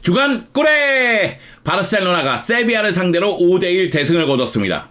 주간 꿀에 바르셀로나가 세비야를 상대로 5대1 대승을 거뒀습니다.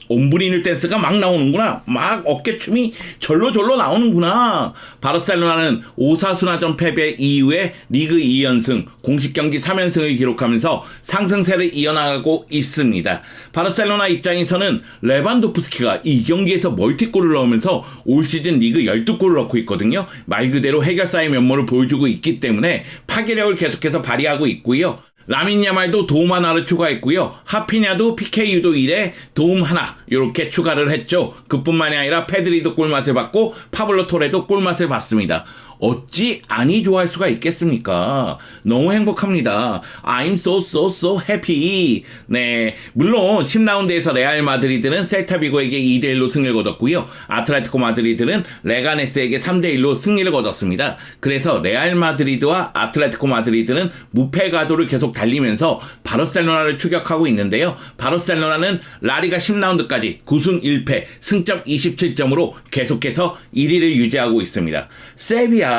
옴브리뉴 댄스가 막 나오는구나. 막 어깨춤이 절로 나오는구나. 바르셀로나는 오사수나전 패배 이후에 리그 2연승, 공식 경기 3연승을 기록하면서 상승세를 이어나가고 있습니다. 바르셀로나 입장에서는 레반도프스키가 이 경기에서 멀티골을 넣으면서 올 시즌 리그 12골을 넣고 있거든요. 말 그대로 해결사의 면모를 보여주고 있기 때문에 파괴력을 계속해서 발휘하고 있고요. 라민 야말도 도움 하나를 추가했고요. 하피냐도 PKU도 1에 도움 하나 이렇게 추가를 했죠. 그뿐만이 아니라 페드리도 골맛을 봤고 파블로 토레도 골맛을 봤습니다. 어찌 아니 좋아할 수가 있겠습니까? 너무 행복합니다. I'm so happy. 네, 물론 10라운드에서 레알 마드리드는 셀타비고에게 2대1로 승리를 거뒀고요. 아틀레티코 마드리드는 레가네스에게 3대1로 승리를 거뒀습니다. 그래서 레알 마드리드와 아틀레티코 마드리드는 무패 가도를 계속 달리면서 바르셀로나를 추격하고 있는데요. 바르셀로나는 라리가 10라운드까지 9승 1패, 승점 27점으로 계속해서 1위를 유지하고 있습니다. 세비야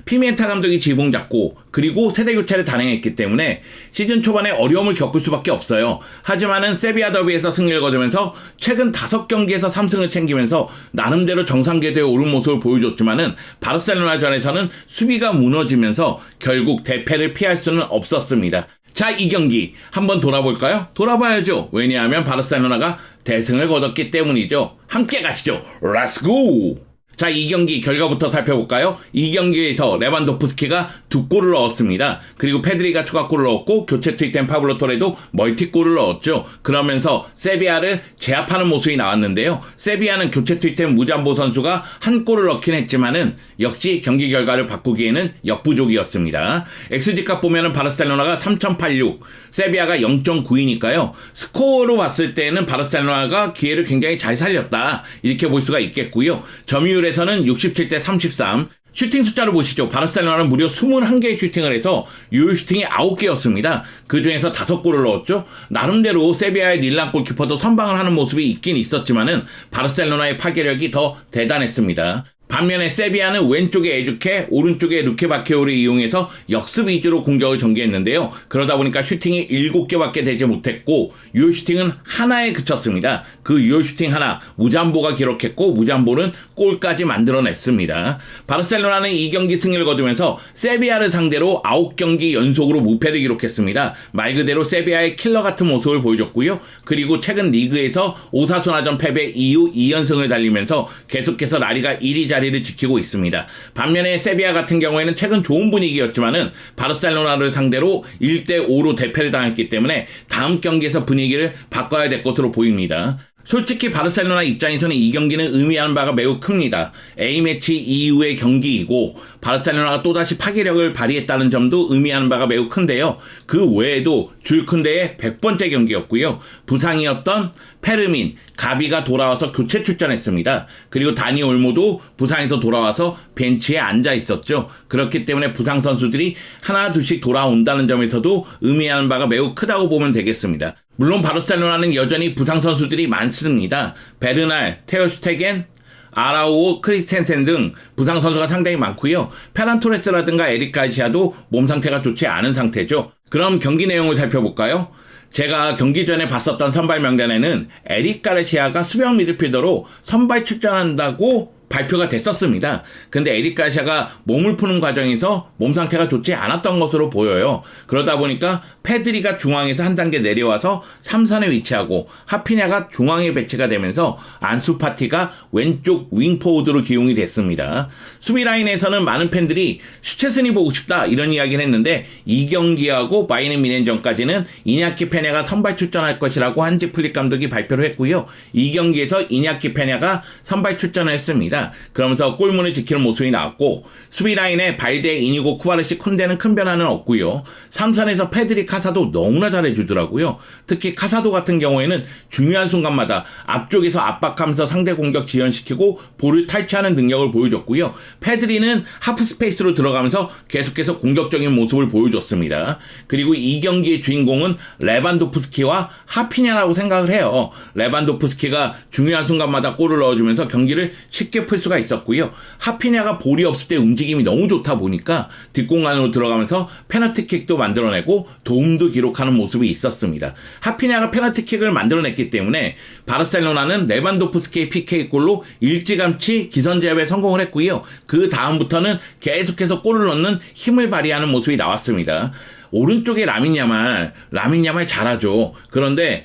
피미엔타 감독이 지붕 잡고 그리고 세대 교체를 단행했기 때문에 시즌 초반에 어려움을 겪을 수밖에 없어요. 하지만은 세비야 더비에서 승리를 거두면서 최근 5경기에서 3승을 챙기면서 나름대로 정상 궤도에 오른 모습을 보여줬지만은 바르셀로나전에서는 수비가 무너지면서 결국 대패를 피할 수는 없었습니다. 자, 이 경기 한번 돌아볼까요? 돌아봐야죠. 왜냐하면 바르셀로나가 대승을 거뒀기 때문이죠. 함께 가시죠. 렛츠고! 자, 이 경기 결과부터 살펴볼까요? 이 경기에서 레반도프스키가 2골을 넣었습니다. 그리고 페드리가 추가골을 넣었고 교체 투입된 파블로 토레도 멀티골을 넣었죠. 그러면서 세비야를 제압하는 모습이 나왔는데요. 세비야는 교체 투입된 무잠보 선수가 한 골을 넣긴 했지만은 역시 경기 결과를 바꾸기에는 역부족이었습니다. XG값 보면은 바르셀로나가 3.86, 세비야가 0.92니까요. 스코어로 봤을 때는 바르셀로나가 기회를 굉장히 잘 살렸다. 이렇게 볼 수가 있겠고요. 점유율 에서는 67대 33. 슈팅 숫자를 보시죠. 바르셀로나는 무려 21개의 슈팅을 해서 유효 슈팅이 9개였습니다. 그 중에서 5골을 넣었죠. 나름대로 세비야의 닐란 골키퍼도 선방을 하는 모습이 있긴 있었지만은 바르셀로나의 파괴력이 더 대단했습니다. 반면에 세비야는 왼쪽에 에주케, 오른쪽에 루케바케오를 이용해서 역습 위주로 공격을 전개했는데요. 그러다 보니까 슈팅이 7개밖에 되지 못했고 유효 슈팅은 하나에 그쳤습니다. 그 유효 슈팅 하나 무잠보가 기록했고 무잠보는 골까지 만들어냈습니다. 바르셀로나는 이 경기 승리를 거두면서 세비야를 상대로 9경기 연속으로 무패를 기록했습니다. 말 그대로 세비야의 킬러 같은 모습을 보여줬고요. 그리고 최근 리그에서 오사수나전 패배 이후 2연승을 달리면서 계속해서 라리가 1위 자리를 지키고 있습니다. 반면에 세비야 같은 경우에는 최근 좋은 분위기였지만은 바르셀로나를 상대로 1대5로 대패를 당했기 때문에 다음 경기에서 분위기를 바꿔야 될 것으로 보입니다. 솔직히 바르셀로나 입장에서는 이 경기는 의미하는 바가 매우 큽니다. A매치 이후의 경기이고 바르셀로나가 또다시 파괴력을 발휘했다는 점도 의미하는 바가 매우 큰데요. 그 외에도 줄큰데의 100번째 경기였고요. 부상이었던 페르민, 가비가 돌아와서 교체 출전했습니다. 그리고 다니 올모도 부상에서 돌아와서 벤치에 앉아 있었죠. 그렇기 때문에 부상 선수들이 하나 둘씩 돌아온다는 점에서도 의미하는 바가 매우 크다고 보면 되겠습니다. 물론 바르셀로나는 여전히 부상 선수들이 많습니다. 베르날, 테어슈테겐, 아라우오, 크리스텐센 등 부상 선수가 상당히 많고요. 페란 토레스라든가 에릭 가시아도 몸 상태가 좋지 않은 상태죠. 그럼 경기 내용을 살펴볼까요? 제가 경기 전에 봤었던 선발 명단에는 에릭 가르시아가 수비형 미드필더로 선발 출전한다고 발표가 됐었습니다. 근데 에릭 가르시아가 몸을 푸는 과정에서 몸 상태가 좋지 않았던 것으로 보여요. 그러다 보니까 페드리가 중앙에서 한 단계 내려와서 3선에 위치하고 하피냐가 중앙에 배치가 되면서 안수 파티가 왼쪽 윙포워드로 기용이 됐습니다. 수비 라인에서는 많은 팬들이 슈체스니 보고 싶다 이런 이야기를 했는데 이 경기하고 바이에른 뮌헨전까지는 이냐키 페냐가 선발 출전할 것이라고 한지 플릭 감독이 발표를 했고요. 이 경기에서 이냐키 페냐가 선발 출전을 했습니다. 그러면서 골문을 지키는 모습이 나왔고 수비 라인에 발데, 이니고, 쿠바르시, 쿤데는 큰 변화는 없고요. 3선에서 페드리, 카사도 너무나 잘해주더라고요. 특히 카사도 같은 경우에는 중요한 순간마다 앞쪽에서 압박하면서 상대 공격 지연시키고 볼을 탈취하는 능력을 보여줬고요. 페드리는 하프 스페이스로 들어가면서 계속해서 공격적인 모습을 보여줬습니다. 그리고 이 경기의 주인공은 레반도프스키와 하피냐라고 생각을 해요. 레반도프스키가 중요한 순간마다 골을 넣어주면서 경기를 쉽게 쉽게 풀 수가 있었고요. 하피냐가 볼이 없을 때 움직임이 너무 좋다 보니까 뒷공간으로 들어가면서 페널티킥도 만들어내고 도움도 기록하는 모습이 있었습니다. 하피냐가 페널티킥을 만들어냈기 때문에 바르셀로나는 레반도프스키의 PK골로 일찌감치 기선제압에 성공을 했고요. 그 다음부터는 계속해서 골을 넣는 힘을 발휘하는 모습이 나왔습니다. 오른쪽에 라민 야말 잘하죠. 그런데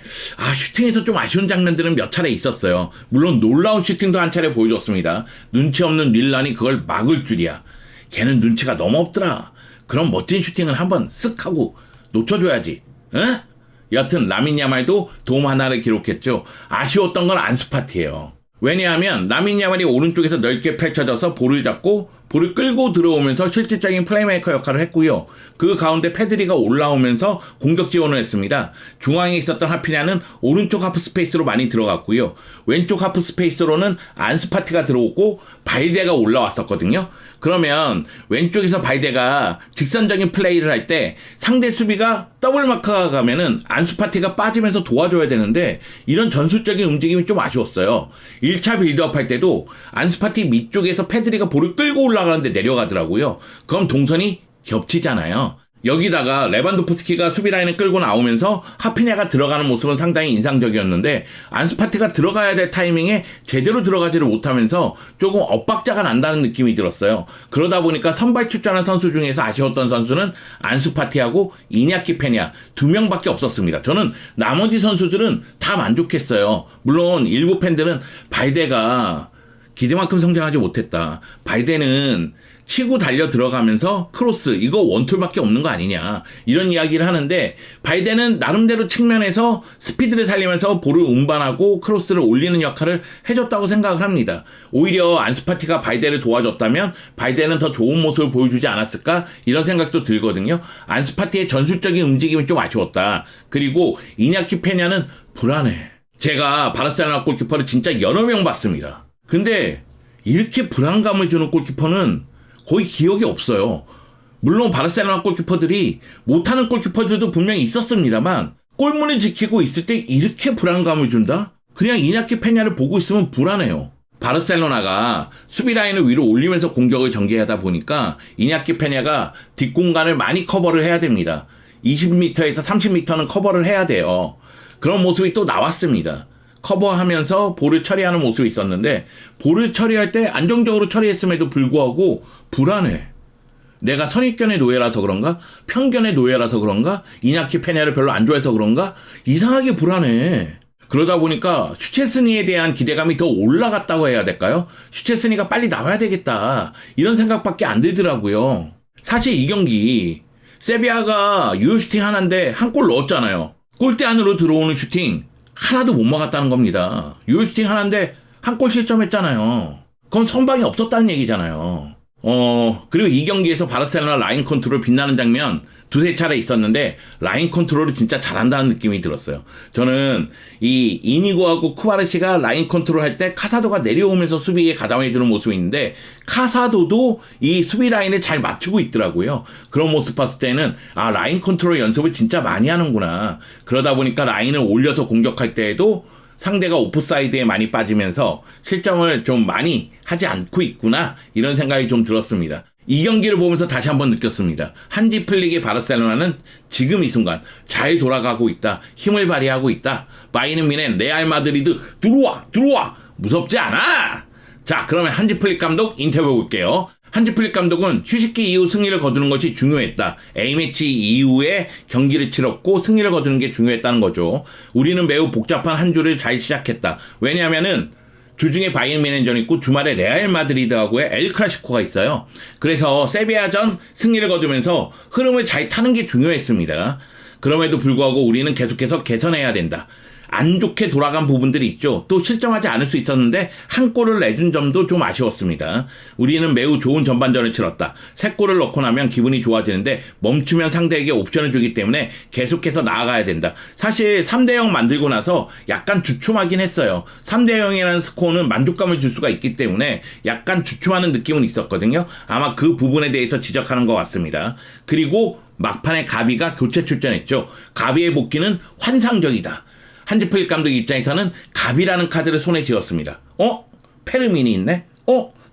슈팅에서 좀 아쉬운 장면들은 몇 차례 있었어요. 물론 놀라운 슈팅도 한 차례 보여줬습니다. 눈치 없는 윌란이 그걸 막을 줄이야. 걔는 눈치가 너무 없더라. 그런 멋진 슈팅을 한번 쓱 하고 놓쳐줘야지. 응? 여튼 라민 야말도 도움 하나를 기록했죠. 아쉬웠던 건 안수파티예요. 왜냐하면 라민 야말이 오른쪽에서 넓게 펼쳐져서 볼을 잡고 볼을 끌고 들어오면서 실질적인 플레이메이커 역할을 했고요. 그 가운데 페드리가 올라오면서 공격 지원을 했습니다. 중앙에 있었던 하피냐는 오른쪽 하프 스페이스로 많이 들어갔고요. 왼쪽 하프 스페이스로는 안수파티가 들어오고 발데가 올라왔었거든요. 그러면 왼쪽에서 발데가 직선적인 플레이를 할 때 상대 수비가 더블 마크가 가면은 안수파티가 빠지면서 도와줘야 되는데 이런 전술적인 움직임이 좀 아쉬웠어요. 1차 빌드업 할 때도 안수파티 밑쪽에서 페드리가 볼을 끌고 올라가는데 내려가더라고요. 그럼 동선이 겹치잖아요. 여기다가 레반도프스키가 수비 라인을 끌고 나오면서 하피냐가 들어가는 모습은 상당히 인상적이었는데 안수파티가 들어가야 될 타이밍에 제대로 들어가지를 못하면서 조금 엇박자가 난다는 느낌이 들었어요. 그러다 보니까 선발 출전한 선수 중에서 아쉬웠던 선수는 안수파티하고 이냐키 페냐 2명밖에 없었습니다. 저는 나머지 선수들은 다 만족했어요. 물론 일부 팬들은 발데가 기대만큼 성장하지 못했다. 발데는 치고 달려 들어가면서 크로스 이거 원툴밖에 없는 거 아니냐 이런 이야기를 하는데 발데는 나름대로 측면에서 스피드를 살리면서 볼을 운반하고 크로스를 올리는 역할을 해줬다고 생각을 합니다. 오히려 안수파티가 발데를 도와줬다면 발데는 더 좋은 모습을 보여주지 않았을까 이런 생각도 들거든요. 안수파티의 전술적인 움직임이 좀 아쉬웠다. 그리고 이냐키 페냐는 불안해. 제가 바르셀로나 골키퍼를 진짜 여러 명 봤습니다. 근데 이렇게 불안감을 주는 골키퍼는 거의 기억이 없어요. 물론 바르셀로나 골키퍼들이 못하는 골키퍼들도 분명히 있었습니다만 골문을 지키고 있을 때 이렇게 불안감을 준다? 그냥 이냐키 페냐를 보고 있으면 불안해요. 바르셀로나가 수비 라인을 위로 올리면서 공격을 전개하다 보니까 이냐키 페냐가 뒷공간을 많이 커버를 해야 됩니다. 20m에서 30m는 커버를 해야 돼요. 그런 모습이 또 나왔습니다. 커버하면서 볼을 처리하는 모습이 있었는데 볼을 처리할 때 안정적으로 처리했음에도 불구하고 불안해. 내가 선입견의 노예라서 그런가? 편견의 노예라서 그런가? 이냐키 페냐를 별로 안 좋아해서 그런가? 이상하게 불안해. 그러다 보니까 슈체스니에 대한 기대감이 더 올라갔다고 해야 될까요? 슈체스니가 빨리 나와야 되겠다 이런 생각밖에 안 들더라고요. 사실 이 경기 세비야가 유효 슈팅 하나인데 한 골 넣었잖아요. 골대 안으로 들어오는 슈팅 하나도 못 막았다는 겁니다. 유효 슈팅 하나인데 한 골 실점했잖아요. 그건 선방이 없었다는 얘기잖아요. 그리고 이 경기에서 바르셀로나 라인 컨트롤 빛나는 장면 두세 차례 있었는데 라인 컨트롤을 진짜 잘한다는 느낌이 들었어요. 저는 이 이니고하고 쿠바르시가 라인 컨트롤 할 때 카사도가 내려오면서 수비에 가담해주는 모습이 있는데 카사도도 이 수비 라인을 잘 맞추고 있더라고요. 그런 모습 봤을 때는 라인 컨트롤 연습을 진짜 많이 하는구나. 그러다 보니까 라인을 올려서 공격할 때에도 상대가 오프사이드에 많이 빠지면서 실점을 좀 많이 하지 않고 있구나 이런 생각이 좀 들었습니다. 이 경기를 보면서 다시 한번 느꼈습니다. 한지 플릭의 바르셀로나는 지금 이 순간 잘 돌아가고 있다. 힘을 발휘하고 있다. 바이에른 뮌헨, 레알 마드리드 들어와 무섭지 않아. 자, 그러면 한지 플릭 감독 인터뷰 볼게요. 한지 플릭 감독은 휴식기 이후 승리를 거두는 것이 중요했다. A매치 이후에 경기를 치렀고 승리를 거두는 게 중요했다는 거죠. 우리는 매우 복잡한 한 주를 잘 시작했다. 왜냐하면은 주중에 바이에른 뮌헨전이 있고 주말에 레알 마드리드하고의 엘 클라시코가 있어요. 그래서 세비야전 승리를 거두면서 흐름을 잘 타는 게 중요했습니다. 그럼에도 불구하고 우리는 계속해서 개선해야 된다. 안 좋게 돌아간 부분들이 있죠. 또 실점하지 않을 수 있었는데 한 골을 내준 점도 좀 아쉬웠습니다. 우리는 매우 좋은 전반전을 치렀다. 3골을 넣고 나면 기분이 좋아지는데 멈추면 상대에게 옵션을 주기 때문에 계속해서 나아가야 된다. 사실 3대0 만들고 나서 약간 주춤하긴 했어요. 3대0이라는 스코어는 만족감을 줄 수가 있기 때문에 약간 주춤하는 느낌은 있었거든요. 아마 그 부분에 대해서 지적하는 것 같습니다. 그리고 막판에 가비가 교체 출전했죠. 가비의 복귀는 환상적이다. 한지 플릭 감독 입장에서는 갑이라는 카드를 손에 쥐었습니다. 페르민이 있네?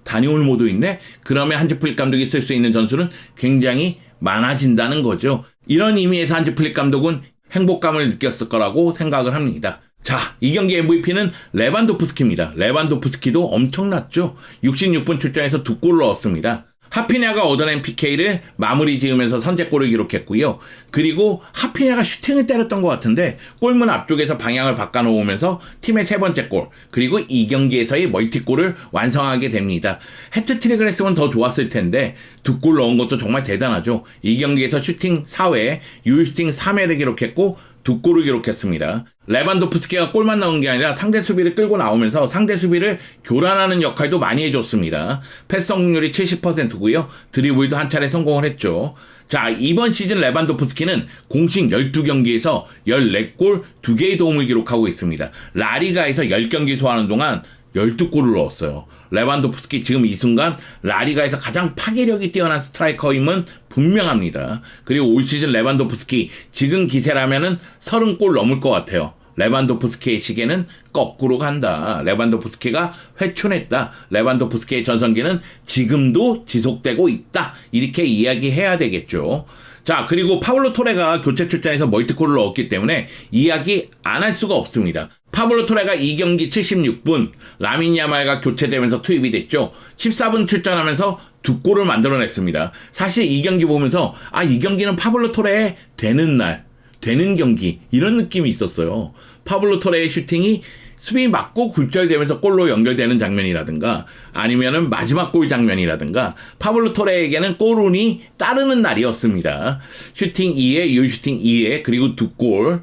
다니 올모도 있네? 그러면 한지 플릭 감독이 쓸 수 있는 전술은 굉장히 많아진다는 거죠. 이런 의미에서 한지 플릭 감독은 행복감을 느꼈을 거라고 생각을 합니다. 자, 이 경기 MVP는 레반도프스키입니다. 레반도프스키도 엄청났죠. 66분 출전해서 2골을 넣었습니다. 하피냐가 얻어낸 PK를 마무리 지으면서 선제골을 기록했고요. 그리고 하피냐가 슈팅을 때렸던 것 같은데 골문 앞쪽에서 방향을 바꿔놓으면서 팀의 세 번째 골, 그리고 이 경기에서의 멀티골을 완성하게 됩니다. 해트트릭을 했으면 더 좋았을 텐데 2골 넣은 것도 정말 대단하죠. 이 경기에서 슈팅 4회, 유효슈팅 3회를 기록했고 2골을 기록했습니다. 레반도프스키가 골만 넣은 게 아니라 상대 수비를 끌고 나오면서 상대 수비를 교란하는 역할도 많이 해줬습니다. 패스 성공률이 70%고요. 드리블도 한 차례 성공을 했죠. 자, 이번 시즌 레반도프스키는 공식 12경기에서 14골 2개의 도움을 기록하고 있습니다. 라리가에서 10경기 소화하는 동안 12골을 넣었어요. 레반도프스키 지금 이 순간 라리가에서 가장 파괴력이 뛰어난 스트라이커임은 분명합니다. 그리고 올 시즌 레반도프스키 지금 기세라면은 30골 넘을 것 같아요. 레반도프스키의 시계는 거꾸로 간다. 레반도프스키가 회춘했다. 레반도프스키의 전성기는 지금도 지속되고 있다. 이렇게 이야기해야 되겠죠. 자, 그리고 파블로 토레가 교체 출전해서 멀티골을 넣었기 때문에 이야기 안 할 수가 없습니다. 파블로 토레가 이 경기 76분 라민 야말과 교체되면서 투입이 됐죠. 14분 출전하면서 2골을 만들어냈습니다. 사실 이 경기 보면서 이 경기는 파블로 토레의 되는 날, 되는 경기 이런 느낌이 있었어요. 파블로 토레의 슈팅이 수비 맞고 굴절되면서 골로 연결되는 장면이라든가 아니면은 마지막 골 장면이라든가 파블로 토레에게는 골운이 따르는 날이었습니다. 슈팅 2회, 유슈팅 2회, 그리고 2골,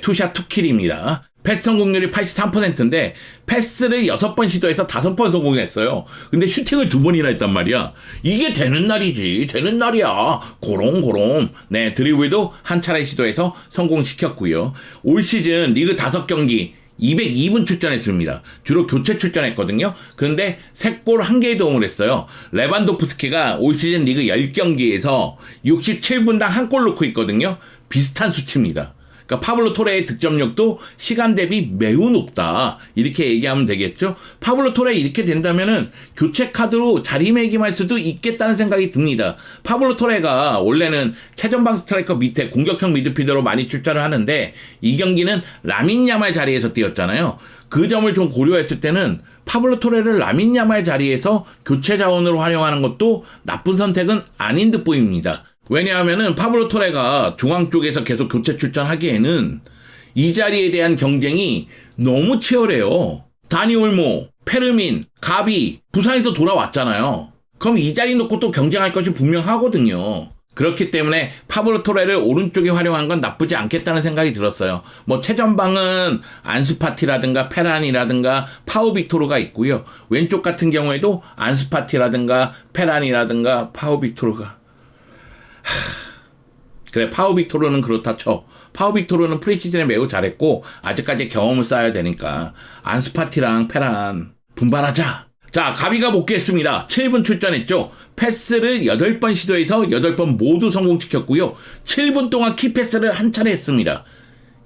투샷 2킬입니다. 패스 성공률이 83%인데 패스를 6번 시도해서 5번 성공했어요. 근데 슈팅을 2번이나 했단 말이야. 이게 되는 날이지. 되는 날이야. 고롱고롱. 드리블도 한 차례 시도해서 성공시켰고요. 올 시즌 리그 5경기 202분 출전했습니다. 주로 교체 출전했거든요. 그런데 3골 1개의 도움을 했어요. 레반도프스키가 올 시즌 리그 10경기에서 67분당 1골 넣고 있거든요. 비슷한 수치입니다. 그러니까 파블로 토레의 득점력도 시간 대비 매우 높다. 이렇게 얘기하면 되겠죠. 파블로 토레 이렇게 된다면은 교체 카드로 자리매김할 수도 있겠다는 생각이 듭니다. 파블로 토레가 원래는 최전방 스트라이커 밑에 공격형 미드필더로 많이 출전을 하는데 이 경기는 라민 야말 자리에서 뛰었잖아요. 그 점을 좀 고려했을 때는 파블로 토레를 라민 야말 자리에서 교체 자원으로 활용하는 것도 나쁜 선택은 아닌 듯 보입니다. 왜냐하면은 파블로 토레가 중앙 쪽에서 계속 교체 출전하기에는 이 자리에 대한 경쟁이 너무 치열해요. 다니 올모, 페르민, 가비 부산에서 돌아왔잖아요. 그럼 이 자리 놓고 또 경쟁할 것이 분명하거든요. 그렇기 때문에 파블로 토레를 오른쪽에 활용한 건 나쁘지 않겠다는 생각이 들었어요. 최전방은 안수파티라든가 페란이라든가 파우빅토르가 있고요. 왼쪽 같은 경우에도 안수파티라든가 페란이라든가 파우빅토르가 그래, 파우빅토르는 그렇다 쳐. 파우빅토르는 프리시즌에 매우 잘했고 아직까지 경험을 쌓아야 되니까 안수파티랑 페란 분발하자. 자, 가비가 복귀했습니다. 7분 출전했죠. 패스를 8번 시도해서 8번 모두 성공시켰고요. 7분 동안 키패스를 한 차례 했습니다.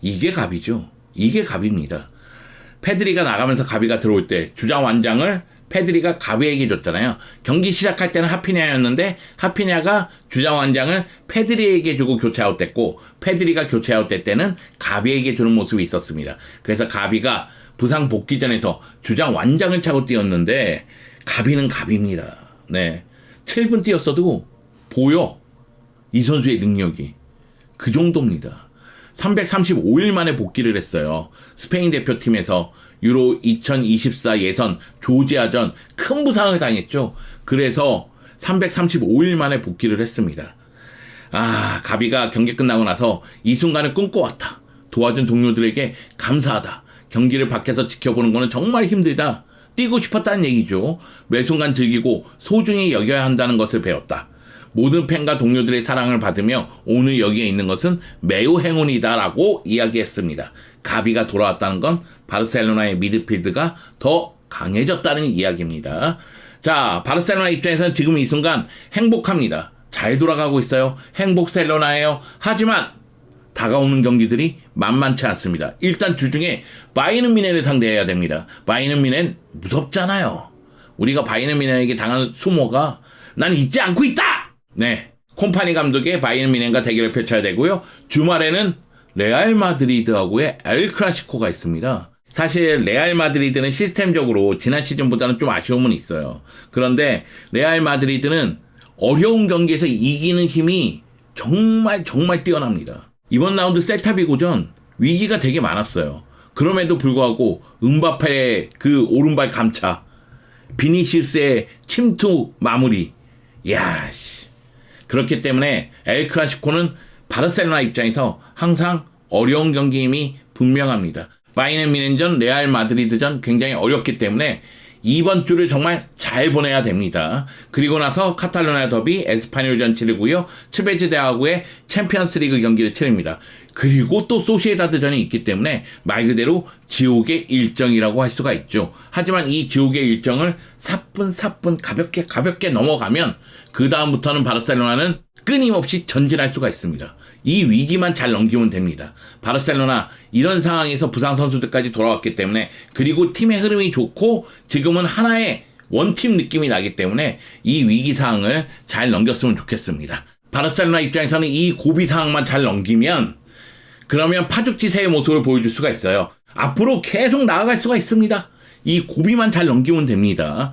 이게 가비죠. 이게 가비입니다. 페드리가 나가면서 가비가 들어올 때 주장 완장을 페드리가 가비에게 줬잖아요. 경기 시작할 때는 하피냐였는데 하피냐가 주장 완장을 페드리에게 주고 교체 아웃됐고 페드리가 교체 아웃될 때는 가비에게 주는 모습이 있었습니다. 그래서 가비가 부상 복귀전에서 주장 완장을 차고 뛰었는데 가비는 가비입니다. 7분 뛰었어도 보여. 이 선수의 능력이. 그 정도입니다. 335일 만에 복귀를 했어요. 스페인 대표팀에서 유로 2024 예선 조지아전 큰 부상을 당했죠. 그래서 335일 만에 복귀를 했습니다. 가비가 경기 끝나고 나서 이 순간을 꿈꿔왔다. 도와준 동료들에게 감사하다. 경기를 밖에서 지켜보는 거는 정말 힘들다. 뛰고 싶었다는 얘기죠. 매 순간 즐기고 소중히 여겨야 한다는 것을 배웠다. 모든 팬과 동료들의 사랑을 받으며 오늘 여기에 있는 것은 매우 행운이다라고 이야기했습니다. 가비가 돌아왔다는 건 바르셀로나의 미드필드가 더 강해졌다는 이야기입니다. 자, 바르셀로나 입장에서는 지금 이 순간 행복합니다. 잘 돌아가고 있어요. 행복셀로나예요. 하지만 다가오는 경기들이 만만치 않습니다. 일단 주중에 바이에른 뮌헨을 상대해야 됩니다. 바이에른 뮌헨 무섭잖아요. 우리가 바이에른 뮌헨에게 당한 수모가 난 잊지 않고 있다. 네, 콤파니 감독의 바이에른 뮌헨과 대결을 펼쳐야 되고요. 주말에는 레알 마드리드하고의 엘 클라시코가 있습니다. 사실 레알 마드리드는 시스템적으로 지난 시즌보다는 좀 아쉬움은 있어요. 그런데 레알 마드리드는 어려운 경기에서 이기는 힘이 정말 뛰어납니다. 이번 라운드 셀타비고전 위기가 되게 많았어요. 그럼에도 불구하고 음바페의 그 오른발 감차, 비니시우스의 침투 마무리, 이야, 그렇기 때문에 엘 클라시코는 바르셀로나 입장에서 항상 어려운 경기임이 분명합니다. 바이에른 뮌헨전, 레알 마드리드전 굉장히 어렵기 때문에 이번 주를 정말 잘 보내야 됩니다. 그리고 나서 카탈로니아 더비, 에스파뇰전 치르고요. 츠베즈 대하고의 챔피언스 리그 경기를 치릅니다. 그리고 또 소시에다드전이 있기 때문에 말 그대로 지옥의 일정이라고 할 수가 있죠. 하지만 이 지옥의 일정을 사뿐 가볍게 넘어가면 그 다음부터는 바르셀로나는 끊임없이 전진할 수가 있습니다. 이 위기만 잘 넘기면 됩니다. 바르셀로나 이런 상황에서 부상 선수들까지 돌아왔기 때문에, 그리고 팀의 흐름이 좋고 지금은 하나의 원팀 느낌이 나기 때문에 이 위기 상황을 잘 넘겼으면 좋겠습니다. 바르셀로나 입장에서는 이 고비 상황만 잘 넘기면 그러면 파죽지세의 모습을 보여줄 수가 있어요. 앞으로 계속 나아갈 수가 있습니다. 이 고비만 잘 넘기면 됩니다.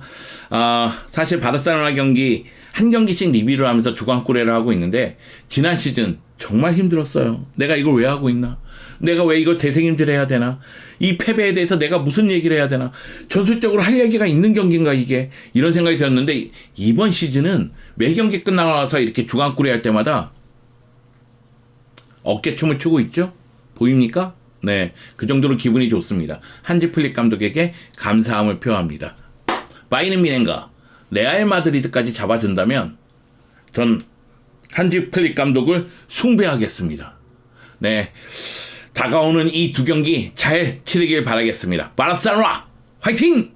사실 바르셀로나 경기 한 경기씩 리뷰를 하면서 주간꾸레를 하고 있는데 지난 시즌 정말 힘들었어요. 내가 이걸 왜 하고 있나? 내가 왜 이거 대책임질 해야 되나? 이 패배에 대해서 내가 무슨 얘기를 해야 되나? 전술적으로 할 얘기가 있는 경기인가 이게? 이런 생각이 들었는데 이번 시즌은 매 경기 끝나고 나서 이렇게 주간꾸레 할 때마다 어깨춤을 추고 있죠? 보입니까? 네, 그 정도로 기분이 좋습니다. 한지 플릭 감독에게 감사함을 표합니다. 바이에른 뮌헨과 레알 마드리드까지 잡아준다면 전 한지 플릭 감독을 숭배하겠습니다. 네, 다가오는 이 두 경기 잘 치르길 바라겠습니다. 바르셀로나 화이팅!